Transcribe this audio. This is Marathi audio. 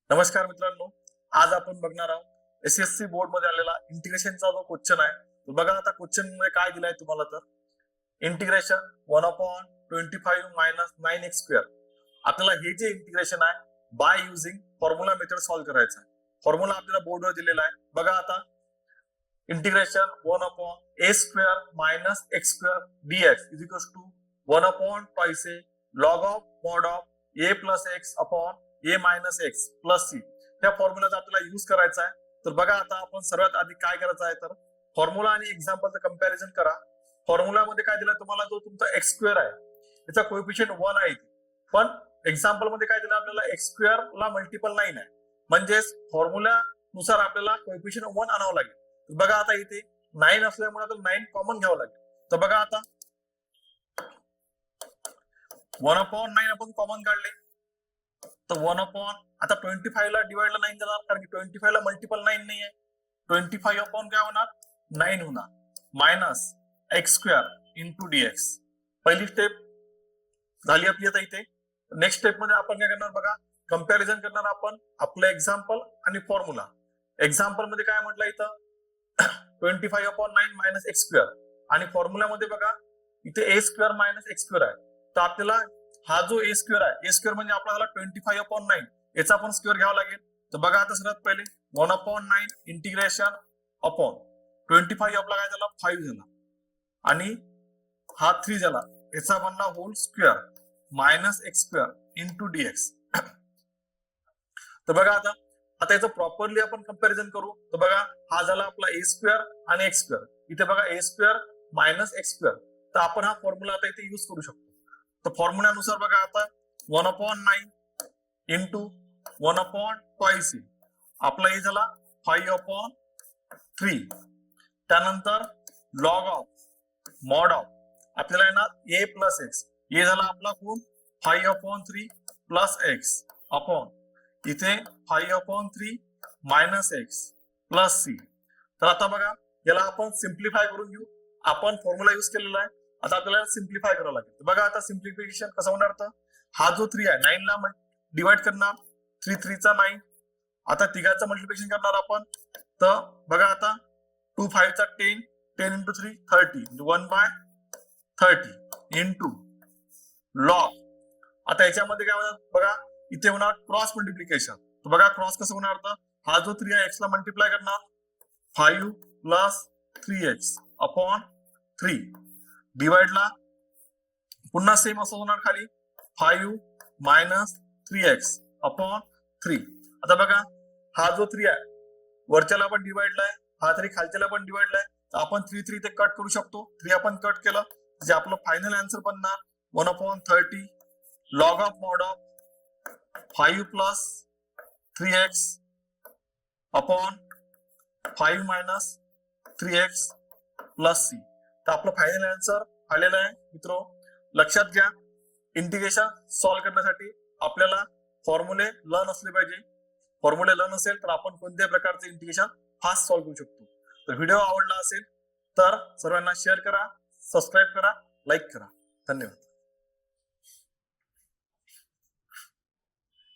नमस्कार मित्रांनो, आज आपण बघणार आहोत एसएससी बोर्ड मध्ये आलेला इंटिग्रेशनचा जो क्वेश्चन आहे. तो बघा आता क्वेश्चन मध्ये काय दिलाय तुम्हाला तर इंटिग्रेशन 1/25 मायनस 9x². आपल्याला हे जे इंटिग्रेशन आहे by using formula method solve करायचं आहे. फॉर्म्युला आपल्याला बोर्डवर दिलेला आहे. बघा आता integration 1/a² minus x² dx is equals to 1/2 log of mod of a plus x upon a minus x plus c. त्या फॉर्म्युलाचा आपल्याला युज करायचा आहे. तर बघा आता आपण सर्वात आधी काय करायचं आहे तर फॉर्म्युला आणि एक्झाम्पलचं कंपॅरिझन करा. फॉर्म्युलामध्ये काय दिलं तुम्हाला, जो तुमचा x² आहे त्याचा कोएफिशियंट 1 आहे, पण एक्झाम्पल मध्ये काय दिलं आपल्याला x² ला मल्टिपल 9 आहे. म्हणजेच फॉर्म्युला नुसार आपल्याला कोएफिशियंट 1 आणावं लागेल. तर बघा आता इथे 9 असल्यामुळे आता 9 कॉमन घ्यावं लागेल. तर बघा आता 1/9 आपण कॉमन काढले तर 1/ आता 25 ला डिवाइड ला 9 देणार, कारण की 25 ला मल्टिपल 9 नाही आहे. 25 अपॉन काय होणार 9 होणार मायनस x² इंटू dx. पहिली स्टेप झाली आपली. आता इथे नेक्स्ट स्टेप मध्ये आपण काय करणार बघा, कंपॅरिझन करणार आपण आपलं एक्झाम्पल आणि फॉर्म्युला. एक्झाम्पल मध्ये काय म्हटलं इथं 25/9 मायनस x² आणि फॉर्म्युलामध्ये बघा इथे a² मायनस x² आहे. तर आपल्याला हा जो a² आहे, a² म्हणजे आपल्याला 25/9 याचा पण स्क्वेअर घ्यावा लागेल. तर बघा आता सर्वात पहिले 1/9 इंटिग्रेशन अपॉन 25 आपला काय झाला 5 झाला आणि हा 3 झाला, याचा बनला whole square minus x² into dx. तर बघा आता याचं प्रॉपरली आपण कंपॅरिझन करू. तर बघा हा झाला आपला a² आणि x². इथे बघा a² मायनस x². तर आपण हा फॉर्म्युला आता इथे युज करू शकतो. तर फॉर्म्युल्यानुसार बघा आता 1/9 इंटू 1/2 आपला हे झाला 5/3. त्यानंतर लॉग ऑफ मॉड ऑफ आपल्याला येणार a प्लस एक्स. हे झाला आपला कोण 5/3 प्लस एक्स अपॉन इथे 5/3 मायनस एक्स प्लस सी. तर आता बघा याला आपण सिम्प्लिफाय करून घेऊ. आपण फॉर्म्युला युज केलेला आहे, आता आपल्याला सिम्प्लिफाय करावं लागेल. बघा आता सिम्प्लिफिकेशन कसं होणार, तर हा जो 3 आहे 9 ला डिवाइड करणार, 3 3 चा 9. आता तिघाचं मल्टिप्लिकेशन करणार आपण. तर बघा आता 2 5 चा 10, 10 इंटू 3 30 1/30 इंटू लॉग. आता याच्यामध्ये काय होणार बघा, इथे होणार क्रॉस मल्टिप्लिकेशन. तर बघा क्रॉस कसं होणार, तर हा जो 3 आहे एक्स ला मल्टिप्लाय करणार 5 प्लस 3x अपॉन 3 डिवाइड ला पुन्हा सेम असं होणार खाली 5 मायनस 3x अपॉन 3. आता बघा हा जो 3 आहे वरच्याला पण डिवाइडला आहे, हा 3 खालच्याला पण डिवाइडला आहे. तर आपण 3 3 ते कट करू शकतो. 3 आपण कट केलं म्हणजे आपलं फायनल आन्सर बनणार 1/30 log of mod of 5 plus 3x upon 5 minus 3x plus c. तर आपलं फायनल आन्सर आलेलं आहे. मित्रो लक्षात घ्या, इंटिग्रेशन सॉल्व्ह करण्यासाठी आपल्याला फॉर्म्युले लर्न असले पाहिजे. फॉर्म्युले लर्न असेल तर आपण कोणत्याही प्रकारचे इंटिग्रेशन फास्ट सॉल्व्ह करू शकतो. तर व्हिडिओ आवडला असेल तर सर्वांना शेअर करा, सबस्क्राईब करा, लाईक करा. धन्यवाद.